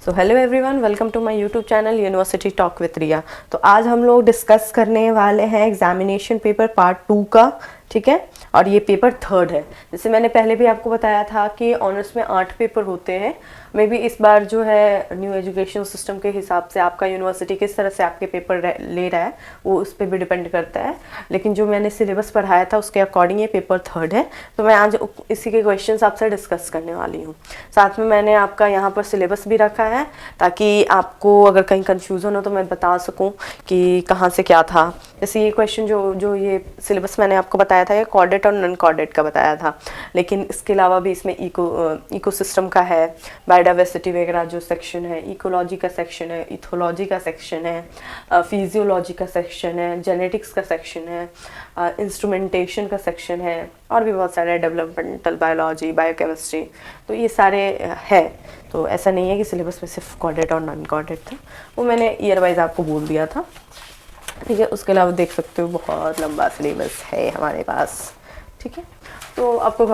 So hello everyone, welcome to my YouTube channel university talk with Riya. तो आज हम लोग डिस्कस करने वाले हैं एग्जामिनेशन पेपर पार्ट 2 का, ठीक है। और ये पेपर 3 है। जैसे मैंने पहले भी आपको बताया था कि ऑनर्स में 8 पेपर होते हैं। मे बी इस बार जो है न्यू एजुकेशन सिस्टम के हिसाब से आपका यूनिवर्सिटी किस तरह से आपके पेपर ले रहा है वो उस पर भी डिपेंड करता है। लेकिन जो मैंने सिलेबस पढ़ाया था उसके अकॉर्डिंग ये पेपर 3 है। तो मैं आज इसी के क्वेश्चंस आपसे डिस्कस करने वाली हूँ। साथ में मैंने आपका यहाँ पर सिलेबस भी रखा है ताकि आपको अगर कहीं कन्फ्यूज़न हो तो मैं बता सकूँ कि कहाँ से क्या था। जैसे ये क्वेश्चन जो ये सिलेबस मैंने आपको बताया था, ये कॉर्डेट और नॉन कॉर्डेट का बताया था। लेकिन इसके अलावा भी इसमें इकोसिस्टम का है, बायोडाइवर्सिटी वगैरह जो सेक्शन है, इकोलॉजी का सेक्शन है, इथोलॉजी का सेक्शन है, फिजियोलॉजी का सेक्शन है, जेनेटिक्स का सेक्शन है, इंस्ट्रूमेंटेशन का सेक्शन है, और भी बहुत सारे, डेवलपमेंटल बायोलॉजी, बायोकेमिस्ट्री। तो ये सारे है। तो ऐसा नहीं है कि सिलेबस में सिर्फ कॉर्डेट और नॉन कॉर्डेट था, वो मैंने ईयर वाइज आपको बोल दिया था, ठीक है। उसके अलावा देख सकते हो बहुत लंबा सिलेबस है हमारे पास, ठीक है। तो आपको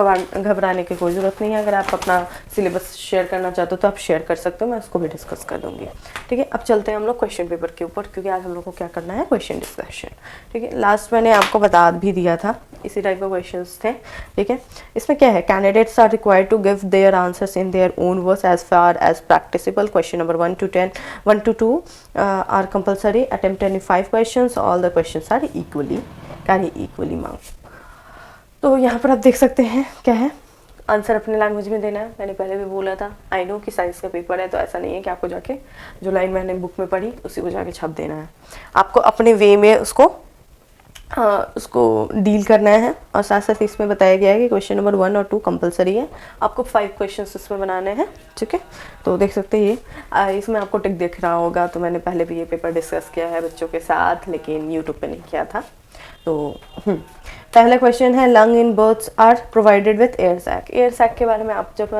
घबराने की कोई ज़रूरत नहीं है। अगर आप अपना सिलेबस शेयर करना चाहते हो तो आप शेयर कर सकते हो, मैं उसको भी डिस्कस कर दूंगी, ठीक है। अब चलते हैं हम लोग क्वेश्चन पेपर के ऊपर, क्योंकि आज हम लोग को क्या करना है, क्वेश्चन डिस्कशन, ठीक है। लास्ट मैंने आपको बता भी दिया था, इसी टाइप के क्वेश्चंस थे, ठीक है। इसमें क्या है, candidates are required to give their answers in their own words as far as practicable. Question number 1 to 2 are compulsory. Attempt 25 questions. All the questions are carry equally marks. तो यहाँ पर आप देख सकते हैं क्या है, आंसर अपने लैंग्वेज में देना है। मैंने पहले भी बोला था, आई नो कि साइंस का पेपर है, तो ऐसा नहीं है कि आपको जाके जो लाइन मैंने बुक में पढ़ी उसी को जाके छाप देना है। आपको अपने वे में उसको डील करना है। और साथ साथ इसमें बताया गया है कि क्वेश्चन नंबर 1 और 2 कंपलसरी है, आपको 5 क्वेश्चंस इसमें बनाने हैं, ठीक है। तो देख सकते हैं ये इसमें आपको टिक दिख रहा होगा। तो मैंने पहले भी ये पेपर डिस्कस किया है बच्चों के साथ, लेकिन यूट्यूब पे नहीं किया था। तो पहला क्वेश्चन है, lung in birds are provided with air sac. Air sac के बारे में आप जब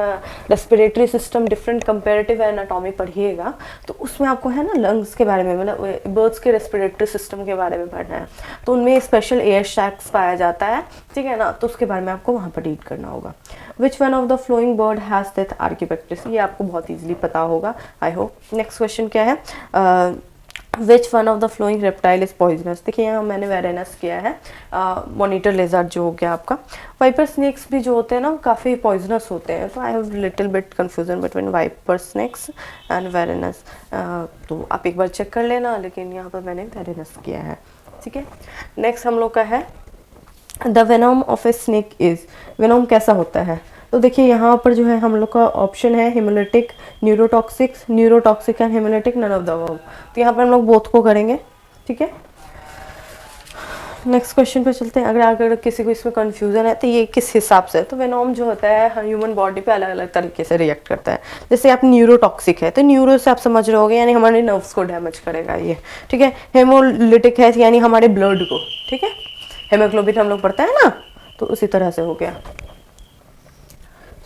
respiratory system different comparative anatomy पढ़िएगा तो उसमें आपको है ना लंग्स के बारे में, मतलब बर्ड्स के रेस्पिरेटरी सिस्टम के बारे में पढ़ना है। तो उनमें स्पेशल एयर सैक्स पाया जाता है, ठीक है ना। तो उसके बारे में आपको वहाँ पर रीड करना होगा। Which one of the flowing bird has that आर्किपेक्टिस, ये आपको बहुत ईजिली पता होगा, आई होप। नेक्स्ट क्वेश्चन क्या है, विच one of the flowing reptile is poisonous. देखिए यहाँ मैंने वेरेनस किया है, मॉनिटर लेजर्ड जो हो गया आपका। वाइपर स्नेक्स भी जो होते हैं ना काफ़ी पॉइजनस होते हैं, तो I have little bit confusion between viper snakes and varanus. तो आप एक बार चेक कर लेना, लेकिन यहाँ पर मैंने वेरेनस किया है, ठीक है। नेक्स्ट हम लोग का है, the venom of a snake is. Venom कैसा होता है, तो देखिए यहाँ पर जो है हम लोग का ऑप्शन है haemolytic, neurotoxic and haemolytic, none of the above. तो यहाँ पर हम लोग बोथ को करेंगे, ठीक है। नेक्स्ट क्वेश्चन पे चलते हैं। अगर किसी को इसमें कन्फ्यूजन है तो ये किस हिसाब से, तो वेनोम जो होता है ह्यूमन बॉडी पे अलग अलग तरीके से रिएक्ट करता है। जैसे आप न्यूरोटॉक्सिक है तो न्यूरो से आप समझ रहे होगे, यानी हमारे नर्व्स को डैमेज करेगा ये, ठीक है। हेमोलिटिक है यानी हमारे ब्लड को, ठीक है। हेमोग्लोबिन हम लोग पढ़ते हैं ना, तो उसी तरह से हो गया।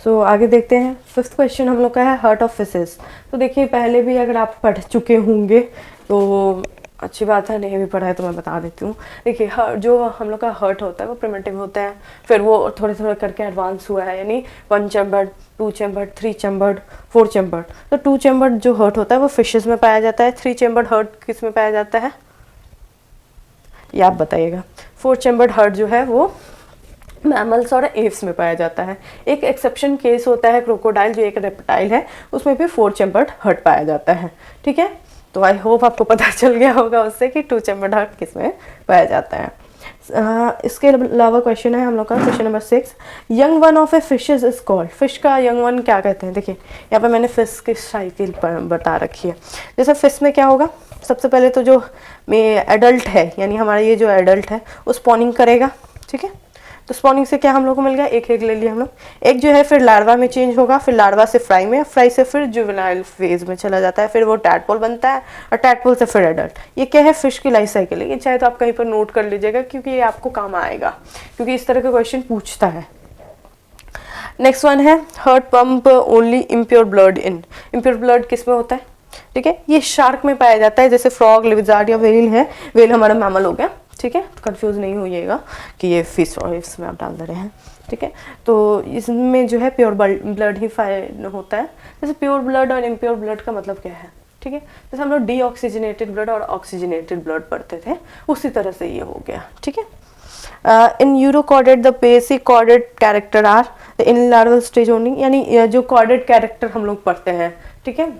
सो आगे देखते हैं। 5th क्वेश्चन हम लोग का है, हार्ट ऑफ फिशेस। तो देखिए पहले भी अगर आप पढ़ चुके होंगे तो अच्छी बात है, नहीं भी पढ़ा है तो मैं बता देती हूँ। देखिए जो हम लोग का हार्ट होता है वो प्रिमिटिव होता है, फिर वो थोड़े थोड़े करके एडवांस हुआ है, यानी 1 चैम्बर्ड, 2 चैम्बर्ड, 3 चैम्बर्ड, 4 चैम्बर्ड। तो 2 चैम्बर्ड जो हार्ट होता है वो फिशेस में पाया जाता है। 3 चैम्बर्ड हार्ट किस में पाया जाता है, ये आप बताइएगा। 4 चैम्बर्ड हार्ट जो है वो मैमल्स और एव्स में पाया जाता है। एक एक्सेप्शन केस होता है क्रोकोडाइल, जो एक रेप्टाइल है, उसमें भी 4 चैम्बर्ड हार्ट पाया जाता है, ठीक है। तो आई होप आपको पता चल गया होगा उससे कि 2 चैम्बर्ड हार्ट किस में पाया जाता है। इसके अलावा क्वेश्चन है हम लोग का, question number 6, young one of A fishes is called. Fish का यंग वन क्या कहते हैं, देखिए यहाँ पे मैंने फिश की साइकिल बता रखी है। जैसे फिश में क्या होगा, सबसे पहले तो जो एडल्ट है, यानी हमारा ये जो एडल्ट है वो स्पॉनिंग करेगा, ठीक है। तो स्पॉनिंग से क्या हम लोग को मिल गया, एक ले लिया हम लोग। एक जो है फिर लार्वा में चेंज होगा, फिर लार्वा से फ्राई में, फ्राई से फिर जुवेनाइल फेज में चला जाता है, फिर वो टैडपोल बनता है, और टैडपोल से फिर एडल्ट। ये क्या है, फिश की लाइफ साइकिल है। ये चाहे तो आप कहीं पर नोट कर लीजिएगा, क्योंकि ये आपको काम आएगा, क्योंकि इस तरह का क्वेश्चन पूछता है। नेक्स्ट वन है, heart pump only impure blood in. Impure blood किस में होता है, ठीक है। ये शार्क में पाया जाता है, जैसे फ्रॉग, लिजार्ड या व्हेल है। व्हेल हमारा मैमल हो गया, ठीक है। कंफ्यूज नहीं होइएगा कि ये फिश और इसमें आप डाल दे रहे हैं, ठीक है। तो इसमें जो है प्योर ब्लड ही फाइंड होता है। जैसे प्योर ब्लड और इम्प्योर ब्लड का मतलब क्या है, ठीक है। जैसे हम लोग डीऑक्सीजनेटेड ब्लड और ऑक्सीजनेटेड ब्लड पढ़ते थे, उसी तरह से ये हो गया, ठीक है। In urochordate the basic chordate character are in larval stage only, यानी जो कॉर्डेट कैरेक्टर हम लोग पढ़ते हैं, ठीक है।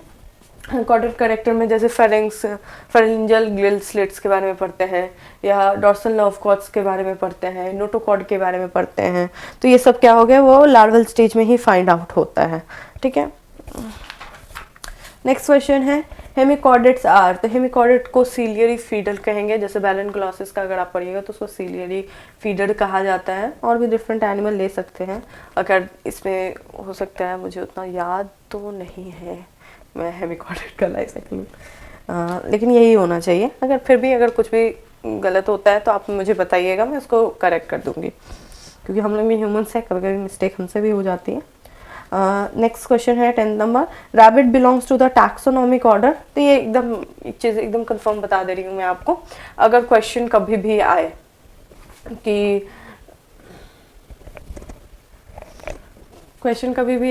कॉर्डेट कैरेक्टर में जैसे फेरिंग्स, फेरिंजियल गिल स्लिट्स के बारे में पढ़ते हैं, या डॉर्सल नर्व कॉर्ड्स के बारे में पढ़ते हैं, नोटोकॉर्ड के बारे में पढ़ते हैं। तो ये सब क्या हो गया, वो लार्वल स्टेज में ही फाइंड आउट होता है, ठीक है। नेक्स्ट क्वेश्चन है हेमिकॉर्डेट्स आर, तो हेमिकॉर्डेट को सीलियरी फीडर कहेंगे। जैसे बैलन ग्लॉसिस का अगर आप पढ़िएगा तो उसको सीलियरी फीडर कहा जाता है। और भी डिफरेंट एनिमल ले सकते हैं, अगर इसमें हो सकता है, मुझे उतना याद तो नहीं है मैं हेमिकॉर्डेट का ला सकती हूँ, लेकिन यही होना चाहिए। अगर फिर भी अगर कुछ भी गलत होता है तो आप मुझे बताइएगा, मैं उसको करेक्ट कर दूँगी, क्योंकि हम लोग भी ह्यूमन्स है, कभी कभी मिस्टेक हमसे भी हो जाती है। नेक्स्ट क्वेश्चन है 10th number, rabbit belongs to the taxonomic order. तो ये एकदम एक चीज़ एकदम कंफर्म बता दे रही हूँ मैं आपको। अगर क्वेश्चन कभी भी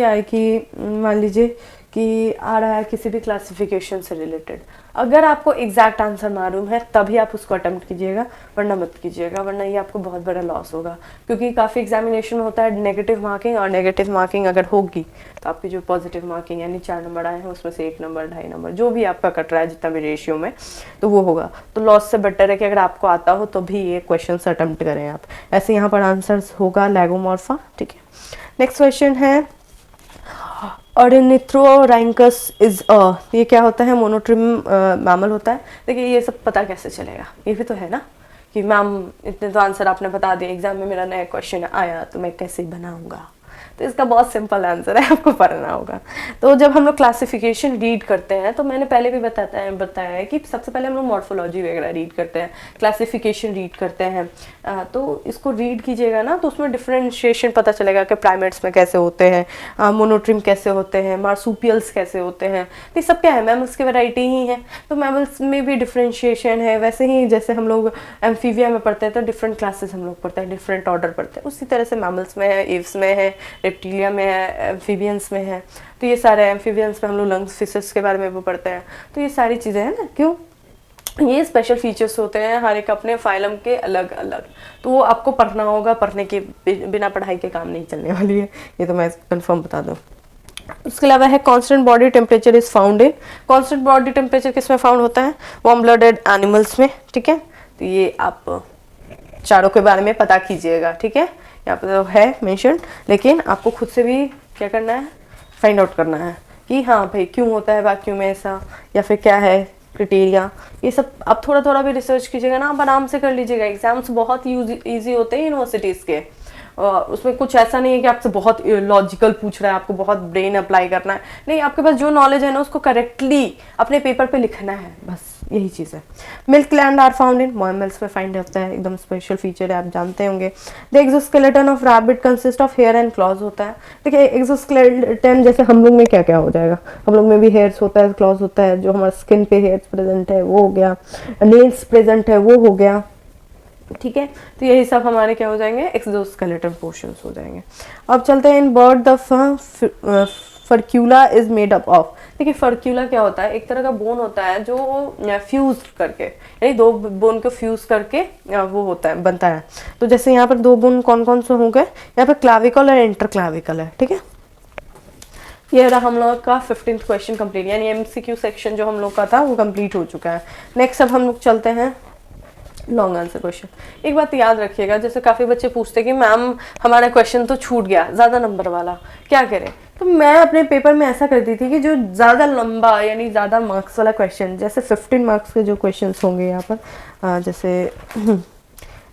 आए कि मान लीजिए कि आ रहा है किसी भी क्लासिफिकेशन से रिलेटेड, अगर आपको एग्जैक्ट आंसर मालूम है तभी आप उसको अटेम्प्ट कीजिएगा, वरना मत कीजिएगा, वरना ये आपको बहुत बड़ा लॉस होगा। क्योंकि काफ़ी एग्जामिनेशन में होता है नेगेटिव मार्किंग, और नेगेटिव मार्किंग अगर होगी तो आपकी जो पॉजिटिव मार्किंग यानी 4 नंबर आए हैं उसमें से 1 नंबर 2.5 नंबर जो भी आपका कट रहा है जितना भी रेशियो में, तो वो होगा। तो लॉस से बेटर है कि अगर आपको आता हो तो भी ये क्वेश्चन अटेम्प्ट करें आप। ऐसे यहाँ पर आंसर होगा लैगोमॉर्फा, ठीक है। नेक्स्ट क्वेश्चन है ऑर्निथोरैंकस इज अ, ये क्या होता है, मोनोट्रिम मैमल होता है। देखिए ये सब पता कैसे चलेगा, ये भी तो है ना कि मैम इतने तो आंसर आपने बता दिए, एग्जाम में मेरा नया क्वेश्चन आया तो मैं कैसे बनाऊंगा। तो इसका बहुत सिंपल आंसर है, आपको पढ़ना होगा। तो जब हम लोग क्लासिफिकेशन रीड करते हैं तो मैंने पहले भी बताया है कि सबसे पहले हम लोग मॉर्फोलॉजी वगैरह रीड करते हैं, क्लासिफिकेशन रीड करते हैं। तो इसको रीड कीजिएगा ना तो उसमें डिफरेंशिएशन पता चलेगा कि प्राइमेट्स में कैसे होते हैं, मोनोट्रिम कैसे होते हैं, मार्सुपियल्स कैसे होते हैं। तो ये सब क्या है, मैमल्स की वैरायटी ही है। तो मैमल्स में भी डिफरेंशिएशन है। वैसे ही जैसे हम लोग एम्फीबिया में पढ़ते हैं तो डिफरेंट क्लासेस हम लोग पढ़ते हैं, डिफरेंट ऑर्डर पढ़ते हैं, उसी तरह से मैमल्स में है, एव्स में है, रेप्टिलिया में है, एम्फीबियंस में है। तो ये सारे एम्फीबियंस में हम लोग लंग्स फिशेस के बारे में वो पढ़ते हैं। तो ये सारी चीज़ें हैं ना, क्यों ये स्पेशल फीचर्स होते हैं हर एक अपने फाइलम के अलग अलग। तो वो आपको पढ़ना होगा, पढ़ने के बिना पढ़ाई के काम नहीं चलने वाली है, ये तो मैं कंफर्म बता दूँ। उसके अलावा है constant body temperature is found in, constant body temperature किस में फाउंड होता है, वार्म ब्लडेड एनिमल्स में, ठीक है। तो ये आप चारों के बारे में पता कीजिएगा, ठीक है। यहाँ पर तो है मेंशन, लेकिन आपको खुद से भी क्या करना है, फाइंड आउट करना है कि हाँ भाई क्यों होता है वैक्यूम में ऐसा, या फिर क्या है क्राइटेरिया। ये सब आप थोड़ा थोड़ा भी रिसर्च कीजिएगा ना, आप आराम से कर लीजिएगा। एग्जाम्स बहुत ईजी होते हैं यूनिवर्सिटीज़ के, उसमें कुछ ऐसा नहीं है कि आपसे बहुत लॉजिकल पूछ रहा है, आपको बहुत ब्रेन अप्लाई करना है, नहीं, आपके पास जो नॉलेज है ना उसको करेक्टली अपने पेपर पे लिखना है, बस यही चीज़ है। Milk gland are found in, mammals में फाइंड होता है, एकदम स्पेशल फीचर है, आप जानते होंगे। The exoskeleton of rabbit consist of hair and claws होता है। देखिए एक्सोस्केलेटन जैसे हम लोग में क्या क्या हो जाएगा, हम लोग में भी हेयर्स होता है, क्लॉज होता है, जो हमारा स्किन पे हेयर्स प्रेजेंट है वो हो गया, नेल्स प्रेजेंट है वो हो गया, ठीक है। तो यही सब हमारे क्या हो जाएंगे, एक्सोस्केलेटन पोर्शंस हो जाएंगे। अब चलते हैं in bird the furcula is made up of. देखिए फर्क्यूला क्या होता है, एक तरह का बोन होता है जो फ्यूज करके, यानी 2 बोन को फ्यूज करके वो होता है, बनता है। तो जैसे यहाँ पर 2 बोन कौन कौन से होंगे, यहाँ पर क्लाविकल और इंटरक्लाविकल है, ठीक है। ये रहा हम लोग का 15th क्वेश्चन कंप्लीट, यानी एमसीक्यू सेक्शन जो हम लोग का था वो कंप्लीट हो चुका है। नेक्स्ट अब हम लोग चलते हैं लॉन्ग आंसर क्वेश्चन। एक बात याद रखिएगा, जैसे काफ़ी बच्चे पूछते कि मैम हमारा क्वेश्चन तो छूट गया ज़्यादा नंबर वाला, क्या करें। तो मैं अपने पेपर में ऐसा करती थी कि जो ज़्यादा लंबा यानी ज़्यादा मार्क्स वाला क्वेश्चन, जैसे 15 मार्क्स के जो क्वेश्चन होंगे यहाँ पर, जैसे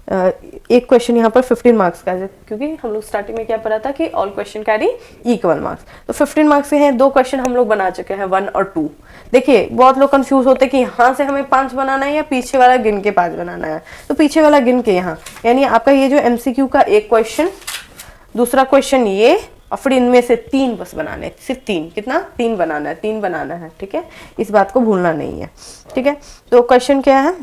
एक क्वेश्चन यहाँ पर 15 मार्क्स का है, क्योंकि हम लोग स्टार्टिंग में क्या पढ़ा था कि all question carry equal marks. तो 15 मार्क्स के हैं, 2 क्वेश्चन हम लोग बना चुके हैं, 1 और 2। देखिए बहुत लोग कंफ्यूज होते हैं कि यहाँ से हमें 5 बनाना है या पीछे वाला गिन के 5 बनाना है। तो पीछे वाला गिन के यहाँ, यानी आपका ये जो MCQ का एक क्वेश्चन, दूसरा क्वेश्चन ये, और फिर इनमें से 3 बस बनाने, सिर्फ 3, कितना 3 बनाना है, 3 बनाना है, ठीक है। इस बात को भूलना नहीं है, ठीक है। तो क्वेश्चन क्या है,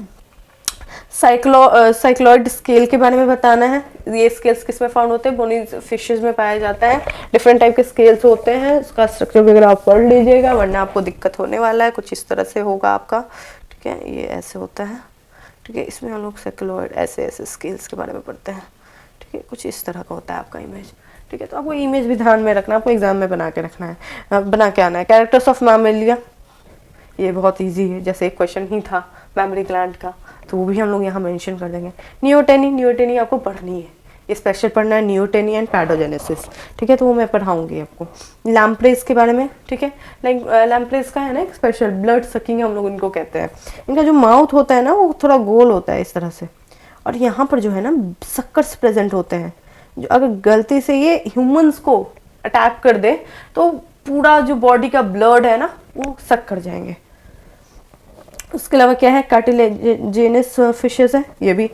साइक्लॉइड स्केल के बारे में बताना है। ये स्केल्स किस में फाउंड होते हैं? बोनी फिशेज में पाया जाता है। डिफरेंट टाइप के स्केल्स होते हैं, उसका स्ट्रक्चर वगैरह आप पढ़ लीजिएगा, वरना आपको दिक्कत होने वाला है। कुछ इस तरह से होगा आपका, ठीक है, ये ऐसे होता है, ठीक है। इसमें हम लोग साइक्लॉइड ऐसे ऐसे स्केल्स के बारे में पढ़ते हैं, ठीक है। कुछ इस तरह का होता है आपका इमेज, ठीक है। तो आपको इमेज भी ध्यान में रखना, आपको एग्जाम में बना के रखना है, बना के आना है। कैरेक्टर्स ऑफ मैमेलिया, ये बहुत इजी है, जैसे एक क्वेश्चन ही था मैमरी ग्लैंड का, तो वो भी हम लोग यहाँ मेंशन कर देंगे। नियोटेनी आपको पढ़नी है, ये स्पेशल पढ़ना है, नियोटेनी एंड पैडोजेनेसिस, ठीक है, तो वो मैं पढ़ाऊंगी आपको। लैम्प्रेस के बारे में, ठीक है। लैम्प्रेस का है ना एक स्पेशल, ब्लड सकिंग हम लोग इनको कहते हैं। इनका जो माउथ होता है ना वो थोड़ा गोल होता है इस तरह से, और यहाँ पर जो है ना सक्कर्स प्रेजेंट होते हैं, जो अगर गलती से ये ह्यूमंस को अटैक कर दे तो पूरा जो बॉडी का ब्लड है ना वो सक कर जाएंगे। उसके अलावा क्या है? कार्टिलेजिनस फिशेस है, ये भी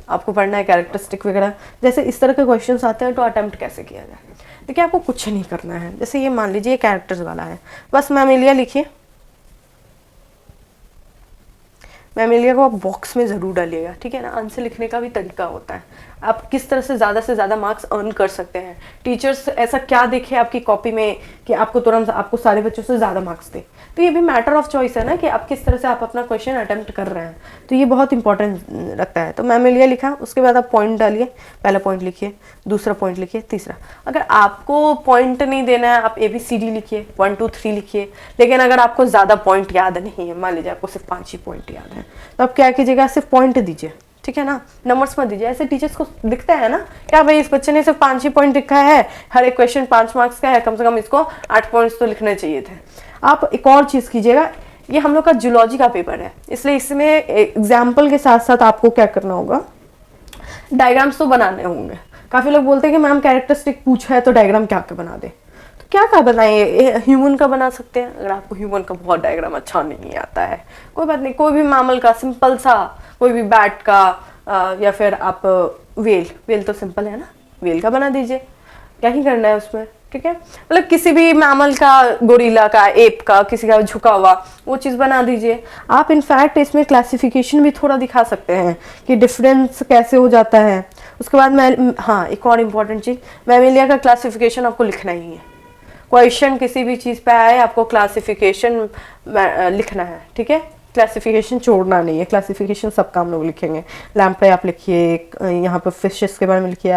आपको पढ़ना है, कैरेक्टरिस्टिक वगैरह। जैसे इस तरह के क्वेश्चंस आते हैं तो अटेम्प्ट कैसे किया जाए, देखिए आपको कुछ नहीं करना है। जैसे ये मान लीजिए कैरेक्टर्स वाला है, बस मैमेलिया लिखिए, मैमेलिया को आप बॉक्स में ज़रूर डालिएगा, ठीक है ना। आंसर लिखने का भी तरीका होता है, आप किस तरह से ज़्यादा मार्क्स अर्न कर सकते हैं। टीचर्स ऐसा क्या देखे आपकी कॉपी में कि आपको तुरंत आपको सारे बच्चों से ज़्यादा मार्क्स दे, तो ये भी मैटर ऑफ चॉइस है ना कि आप किस तरह से आप अपना क्वेश्चन अटेम्प्ट कर रहे हैं, तो ये बहुत इंपॉर्टेंट रखता है। तो मैमेलिया लिखा, उसके बाद आप पॉइंट डालिए, पहला पॉइंट लिखिए, दूसरा पॉइंट लिखिए, तीसरा। अगर आपको पॉइंट नहीं देना है, आप ABCD लिखिए, 1 2 3 लिखिए। लेकिन अगर आपको ज़्यादा पॉइंट याद नहीं है, मान लीजिए आपको सिर्फ 5 ही पॉइंट याद है, तो आप क्या कीजिएगा, सिर्फ पॉइंट दीजिए, ठीक है ना, नंबर्स मत दीजिए। ऐसे टीचर्स को दिखता है ना क्या भाई इस बच्चे ने सिर्फ 5 ही पॉइंट लिखा है, हर एक क्वेश्चन 5 मार्क्स का है, कम से कम इसको 8 पॉइंट्स तो लिखने चाहिए थे। आप एक और चीज़ कीजिएगा, ये हम लोग का जूलॉजी का पेपर है, इसलिए इसमें एग्जाम्पल के साथ साथ आपको क्या करना होगा, डायग्राम्स तो बनाने होंगे। काफ़ी लोग बोलते हैं कि मैम कैरेक्टरिस्टिक पूछा है तो डायग्राम क्या क्या बना दे, तो क्या बनाइए, ह्यूमन का बना सकते हैं। अगर आपको ह्यूमन का बहुत डायग्राम अच्छा नहीं आता है, कोई बात नहीं, कोई भी मैमल का सिंपल सा, कोई भी बैट का, या फिर आप वेल तो सिंपल है ना, वेल का बना दीजिए, क्या ही करना है उसमें, ठीक है। मतलब किसी भी मैमल का, गोरिल्ला का, एप का, किसी का झुका हुआ वो चीज़ बना दीजिए आप। इनफैक्ट इसमें क्लासिफिकेशन भी थोड़ा दिखा सकते हैं कि डिफरेंस कैसे हो जाता है। उसके बाद मैं, हाँ, एक और इम्पॉर्टेंट चीज़, मैमेलिया का क्लासिफिकेशन आपको लिखना ही है। क्वेश्चन किसी भी चीज़ पे आए आपको क्लासिफिकेशन लिखना है, ठीक है, क्लासिफिकेशन छोड़ना नहीं है। क्लासिफिकेशन सबका हम लोग लिखेंगे। लैम्प्रे आप लिखिए, यहाँ पर फिशेस के बारे में लिखिए,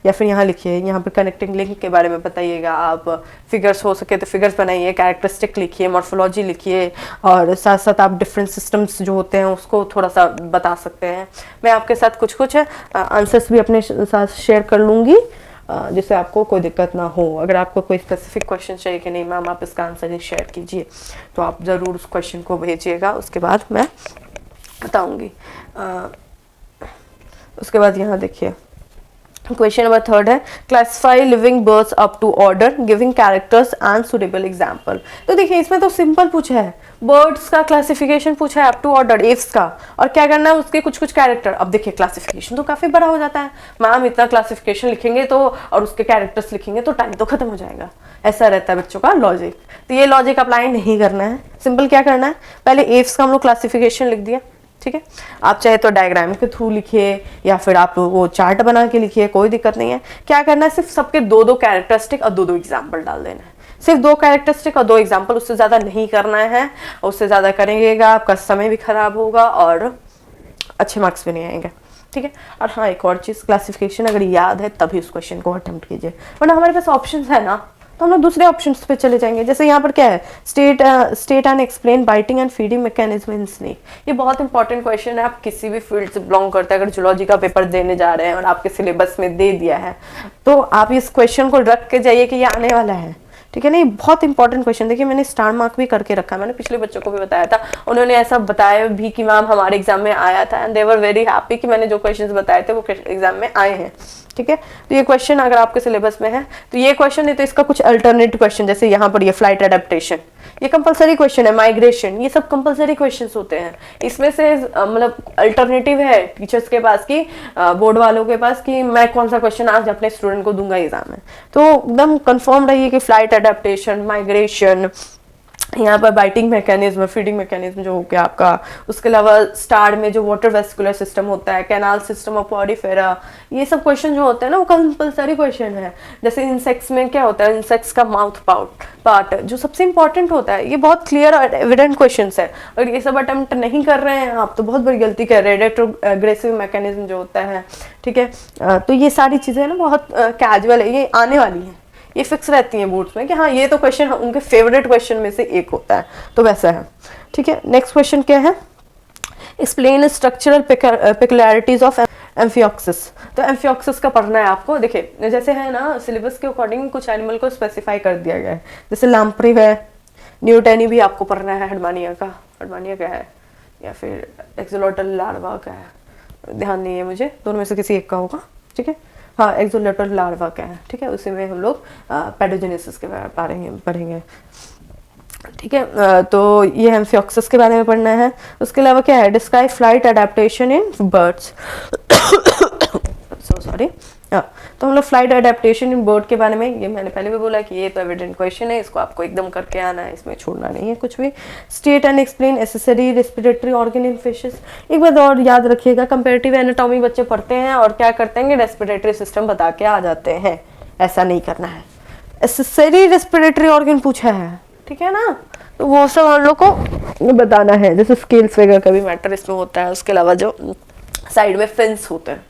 या फिर यहाँ लिखिए, यहाँ पर कनेक्टिंग लिंक के बारे में बताइएगा आप। फिगर्स हो सके तो फिगर्स बनाइए, कैरेक्टरिस्टिक लिखिए, मॉर्फोलॉजी लिखिए, और साथ साथ आप डिफरेंट सिस्टम्स जो होते हैं उसको थोड़ा सा बता सकते हैं। मैं आपके साथ कुछ आंसर्स भी अपने साथ शेयर कर लूँगी, जिससे आपको कोई दिक्कत ना हो। अगर आपको कोई स्पेसिफिक क्वेश्चन चाहिए कि नहीं मैम आप इसका आंसर ही शेयर कीजिए, तो आप ज़रूर उस क्वेश्चन को भेजिएगा, उसके बाद मैं बताऊंगी। उसके बाद यहाँ देखिए क्वेश्चन नंबर 3 है, classify living birds up to order giving characters and suitable example. तो देखिए इसमें तो सिंपल पूछा है, बर्ड्स का क्लासिफिकेशन पूछा है अप टू ऑर्डर, एव्स का, और क्या करना है उसके कुछ कैरेक्टर। अब देखिए क्लासिफिकेशन तो काफी बड़ा हो जाता है, मैम इतना क्लासिफिकेशन लिखेंगे तो और उसके कैरेक्टर्स लिखेंगे तो टाइम तो खत्म हो जाएगा, ऐसा रहता है बच्चों का लॉजिक। तो ये लॉजिक अप्लाई नहीं करना है, सिंपल क्या करना है, पहले एव्स का हम लोग क्लासिफिकेशन लिख दिया, ठीक है। आप चाहे तो डायग्राम के थ्रू लिखिए या फिर आप वो चार्ट बना के लिखिए, कोई दिक्कत नहीं है। क्या करना है, सिर्फ सबके 2 कैरेक्टरिस्टिक और 2 एग्जाम्पल डाल देना है, सिर्फ 2 कैरेक्टरिस्टिक और 2 एग्जाम्पल, उससे ज़्यादा नहीं करना है। उससे ज़्यादा करेंगे आपका समय भी खराब होगा और अच्छे मार्क्स भी नहीं आएंगे, ठीक है। और हाँ, एक और चीज़, क्लासिफिकेशन अगर याद है तभी उस क्वेश्चन को अटेम्प्ट कीजिए, वरना हमारे पास ऑप्शन है ना, तो हम लोग दूसरे ऑप्शंस पे चले जाएंगे। जैसे यहाँ पर क्या है, state and explain biting and feeding mechanism in snake. ये बहुत इंपॉर्टेंट क्वेश्चन है, आप किसी भी फील्ड से बिलोंग करते हैं, अगर जूलॉजी का पेपर देने जा रहे हैं और आपके सिलेबस में दे दिया है तो आप इस क्वेश्चन को रख के जाइए कि ये आने वाला है, ठीक है ना। ये बहुत इंपॉर्टेंट क्वेश्चन, देखिए मैंने स्टार मार्क भी करके रखा है, मैंने पिछले बच्चों को भी बताया था, उन्होंने ऐसा बताया भी कि मैम हमारे एग्जाम में आया था, and they were very happy कि मैंने जो क्वेश्चंस बताए थे वो एग्जाम में आए हैं, ठीक है। तो ये क्वेश्चन अगर आपके सिलेबस में है तो ये क्वेश्चन नहीं तो इसका कुछ अल्टरनेटिव क्वेश्चन, जैसे यहाँ पर ये फ्लाइट एडेप्टेशन, ये कंपलसरी क्वेश्चन है, माइग्रेशन, ये सब कंपलसरी क्वेश्चंस होते हैं। इसमें से मतलब अल्टरनेटिव है टीचर्स के पास की, बोर्ड वालों के पास कि मैं कौन सा क्वेश्चन आज अपने स्टूडेंट को दूंगा एग्जाम में, तो एकदम कंफर्म रहिए कि फ्लाइट एडेप्टेशन, माइग्रेशन, यहाँ पर बाइटिंग मैकेनिज्म, फीडिंग मैकेनिज्म जो हो गया आपका, उसके अलावा स्टार में जो वाटर वेस्कुलर सिस्टम होता है, कैनाल सिस्टम ऑफ पॉडीफेरा, ये सब क्वेश्चन जो होते हैं ना वो कंपलसरी क्वेश्चन है। जैसे इंसेक्ट्स में क्या होता है, इंसेक्ट्स का माउथ पार्ट जो सबसे इंपॉर्टेंट होता है, ये बहुत क्लियर और एविडेंट क्वेश्चन है। अगर ये सब अटेम्प्ट नहीं कर रहे हैं आप तो बहुत बड़ी गलती कर रहे हैं। रेट्रोग्रेसिव मैकेनिज्म जो होता है, ठीक है, तो ये सारी चीज़ें ना बहुत कैजुअल है, ये आने वाली हैं, ये फिक्स रहती हैं बोर्ड्स में कि हाँ ये तो क्वेश्चन उनके फेवरेट क्वेश्चन में से एक होता है, तो वैसा है, ठीक है। नेक्स्ट क्वेश्चन क्या है, एक्सप्लेन स्ट्रक्चरल पेक्युलैरिटीज ऑफ एम्फियोक्सिस। तो एम्फियोक्सिस का पढ़ना है आपको। देखिए जैसे है ना, सिलेबस के अकॉर्डिंग कुछ एनिमल को स्पेसिफाई कर दिया गया है, जैसे लाम्प्री है, न्यूटेनी भी आपको पढ़ना है, हडमानिया का, हडमानिया क्या है, या फिर एक्सोलोटल लार्वा का है, ध्यान नहीं है मुझे, दोनों में से किसी एक का होगा, ठीक है। हाँ, एक्सोलेटल लार्वा का है, ठीक है, उसी में हम लोग पैडोजेनेसिस के बारे में पढ़ेंगे, ठीक है। तो ये एम्फियोक्सिस के बारे में पढ़ना है। उसके अलावा क्या है, describe flight adaptation in birds, so sorry. तो हम लोग फ्लाइट अडेप्टेशन इन बर्ड के बारे में, ये मैंने पहले भी बोला कि ये तो एविडेंट क्वेश्चन है, इसको आपको एकदम करके आना है, इसमें छोड़ना नहीं है कुछ भी। State and explain accessory respiratory organ in fishes. एक बात और याद रखिएगा, कंपैरेटिव एनाटॉमी बच्चे पढ़ते हैं और क्या करते हैं, रेस्पिरेटरी सिस्टम बता के आ जाते हैं, ऐसा नहीं करना है। एसेसरी रेस्पिरेटरी ऑर्गन पूछा है, ठीक है ना, तो वो सब हम लोग को बताना है, जैसे स्केल्स वगैरह का भी मैटर इसमें होता है। उसके अलावा जो साइड में फिन्स होते हैं,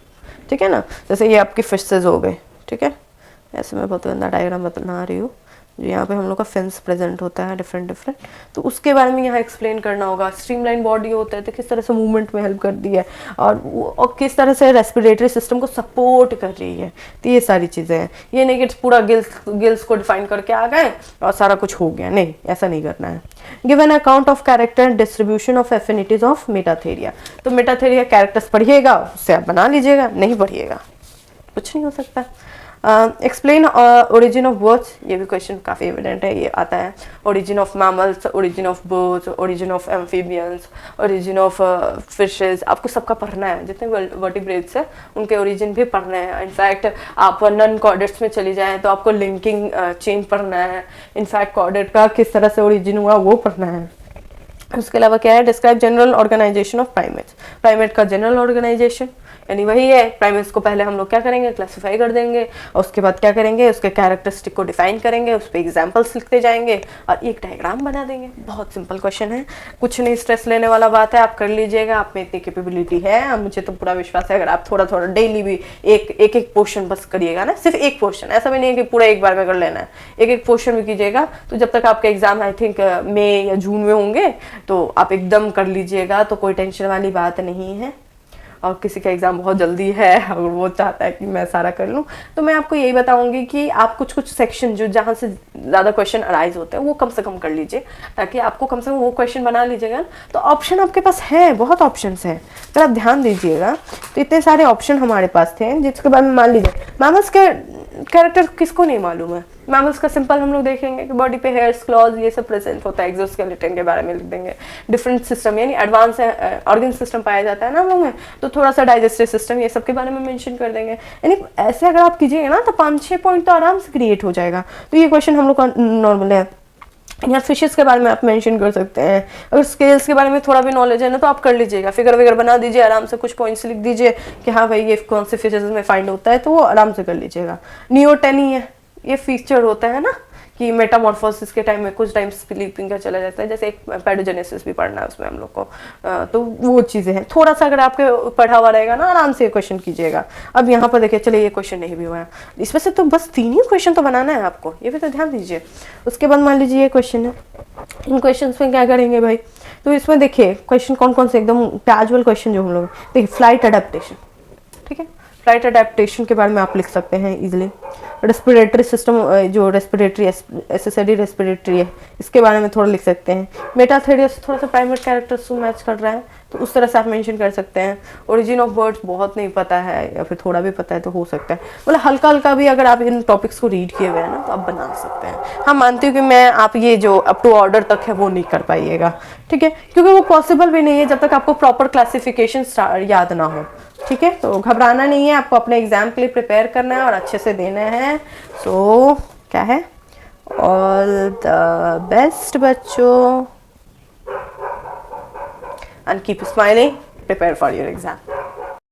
ठीक है ना, जैसे ये आपकी फिशेस हो गए, ठीक है, ऐसे मैं बहुत गंदा डायग्राम बना रही हूँ, जो यहाँ पे हम लोग का फिन्स प्रेजेंट होता है डिफरेंट, तो उसके बारे में यहाँ एक्सप्लेन करना होगा। स्ट्रीमलाइन बॉडी होता है तो किस तरह से मूवमेंट में हेल्प करती है और किस तरह से रेस्पिरेटरी सिस्टम को सपोर्ट कर रही है, तो ये सारी चीज़ें हैं। ये नहीं कि पूरा गिल्स को डिफाइन करके आ गए और सारा कुछ हो गया, नहीं, ऐसा नहीं करना है। Give an account of character distribution of affinities of Metatheria. तो मेटाथेरिया कैरेक्टर्स पढ़िएगा, उससे आप बना लीजिएगा, नहीं पढ़िएगा कुछ नहीं हो सकता। एक्सप्लेन ओरिजिन ऑफ बर्ड्स, ये भी क्वेश्चन काफ़ी एविडेंट है, ये आता है। Origin of mammals, origin of birds, origin of amphibians, origin of fishes, आपको सबका पढ़ना है, जितने वर्टिब्रेट्स है उनके ओरिजिन भी पढ़ना है। इनफैक्ट आप नॉन कॉर्डेट्स में चली जाएं तो आपको लिंकिंग चेन पढ़ना है, इनफैक्ट कॉर्डेट का किस तरह से ओरिजिन हुआ वो पढ़ना है। उसके अलावा क्या है, describe general organisation of primates. Primate का जनरल ऑर्गेनाइजेशन यानी वही है, प्राइमेट्स को पहले हम लोग क्या करेंगे, क्लासिफाई कर देंगे, और उसके बाद क्या करेंगे, उसके कैरेक्टरिस्टिक को डिफाइन करेंगे, उस पर एग्जाम्पल्स लिखते जाएंगे और एक डायग्राम बना देंगे। बहुत सिंपल क्वेश्चन है, कुछ नहीं स्ट्रेस लेने वाला बात है, आप कर लीजिएगा, आप में इतनी कैपेबिलिटी है, मुझे तो पूरा विश्वास है। अगर आप थोड़ा थोड़ा डेली भी एक पोर्शन बस करिएगा ना, सिर्फ एक पोर्शन, ऐसा भी नहीं है कि पूरा एक बार में कर लेना है, एक पोर्शन भी कीजिएगा, तो जब तक आपके एग्जाम आई थिंक मई या जून में होंगे तो आप एकदम कर लीजिएगा, तो कोई टेंशन वाली बात नहीं है। और किसी का एग्ज़ाम बहुत जल्दी है, अगर वो चाहता है कि मैं सारा कर लूँ, तो मैं आपको यही बताऊंगी कि आप कुछ कुछ सेक्शन जो जहाँ से ज़्यादा क्वेश्चन अराइज होते हैं वो कम से कम कर लीजिए, ताकि आपको कम से कम वो क्वेश्चन बना लीजिएगा। तो ऑप्शन आपके पास है, बहुत ऑप्शंस हैं, अगर आप ध्यान दीजिएगा तो इतने सारे ऑप्शन हमारे पास थे, जिसके बाद में मान लीजिए मैमल्स के कैरेक्टर किसको नहीं मालूम है। मैमल्स का सिंपल हम लोग देखेंगे कि बॉडी पे हेयर्स, क्लॉज, ये सब प्रेजेंट होता है, एक्सोस्केलेटन के बारे में लिख देंगे। डिफरेंट सिस्टम यानी एडवांस ऑर्गन सिस्टम पाया जाता है ना हम लोग में, तो थोड़ा सा डाइजेस्टिव सिस्टम ये सब के बारे में मेंशन कर देंगे। यानी ऐसे अगर आप कीजिएगा ना तो 5-6 पॉइंट तो आराम से क्रिएट हो जाएगा। तो ये क्वेश्चन हम लोग का नॉर्मल है। या फिशेस के बारे में आप मेंशन कर सकते हैं, अगर स्केल्स के बारे में थोड़ा भी नॉलेज है ना तो आप कर लीजिएगा, फिगर वगैरह बना दीजिए, आराम से कुछ पॉइंट्स लिख दीजिए कि हाँ भाई ये कौन से फिशेस में फाइंड होता है, तो वो आराम से कर लीजिएगा। नियोटेनी है, ये फीचर होता है ना कि मेटामॉर्फोसिस के टाइम में कुछ टाइम स्लीपिंग का चला जाता है, जैसे एक पैडोजेनेसिस भी पढ़ना है उसमें हम लोग को, तो वो चीज़ें हैं। थोड़ा सा अगर आपके पढ़ा हुआ रहेगा ना आराम से ये क्वेश्चन कीजिएगा। अब यहाँ पर देखिए, चलिए ये क्वेश्चन नहीं भी हुआ है, इसमें से तो बस 3 ही क्वेश्चन तो बनाना है आपको, ये भी तो ध्यान दीजिए। उसके बाद मान लीजिए ये क्वेश्चन है, इन क्वेश्चन में क्या करेंगे भाई, तो इसमें देखिए क्वेश्चन कौन कौन से एकदम कैजुअल क्वेश्चन जो हम लोग देखिए, फ्लाइट अडेप्टेशन, ठीक है, फ्लाइट अडेप्टेशन के बारे में आप लिख सकते हैं इजीली। रेस्पिरेटरी सिस्टम, जो रेस्पिरेटरी एसेसरी रेस्पिरेटरी है, इसके बारे में थोड़ा लिख सकते हैं। मेटाथेरिया से थोड़ा सा प्राइमेट कैरेक्टर्स से मैच कर रहा है, तो उस तरह से आप मेंशन कर सकते हैं। ओरिजिन ऑफ बर्ड्स बहुत नहीं पता है या फिर थोड़ा भी पता है तो हो सकता है, मतलब हल्का हल्का भी अगर आप इन टॉपिक्स को रीड किए हुए हैं ना तो आप बना सकते हैं। हाँ, मानती हूँ कि मैं आप ये जो अप टू ऑर्डर तक है वो नहीं कर पाइएगा, ठीक है, क्योंकि वो पॉसिबल भी नहीं है जब तक आपको प्रॉपर क्लासिफिकेशन याद ना हो, ठीक है। तो घबराना नहीं है, आपको अपने एग्जाम के लिए प्रिपेयर करना है और अच्छे से देना है। सो क्या है, ऑल द बेस्ट बच्चों, and keep smiling, prepare for your exam.